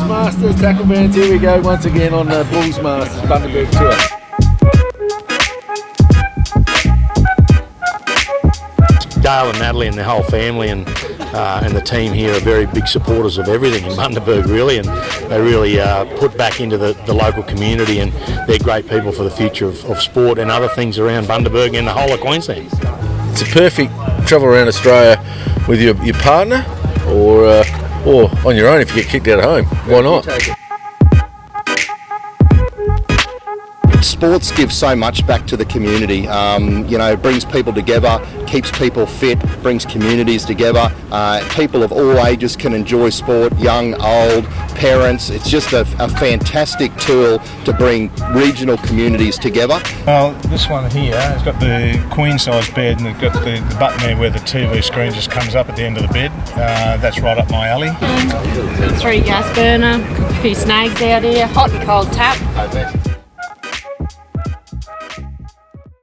Masters, Takalvans, here we go once again on the Bulls Masters Bundaberg Tour. Dale and Natalie and their whole family and the team here are very big supporters of everything in Bundaberg, really, and they really put back into the local community, and they're great people for the future of sport and other things around Bundaberg and the whole of Queensland. It's a perfect travel around Australia with your partner or on your own if you get kicked out of home. Why not? Sports give so much back to the community. It brings people together, keeps people fit, brings communities together. People of all ages can enjoy sport, young, old, parents. It's just a fantastic tool to bring regional communities together. Well, this one here has got the queen size bed and it's got the button there where the TV screen just comes up at the end of the bed. That's right up my alley. 3 gas burner, a few snags out here, hot and cold tap.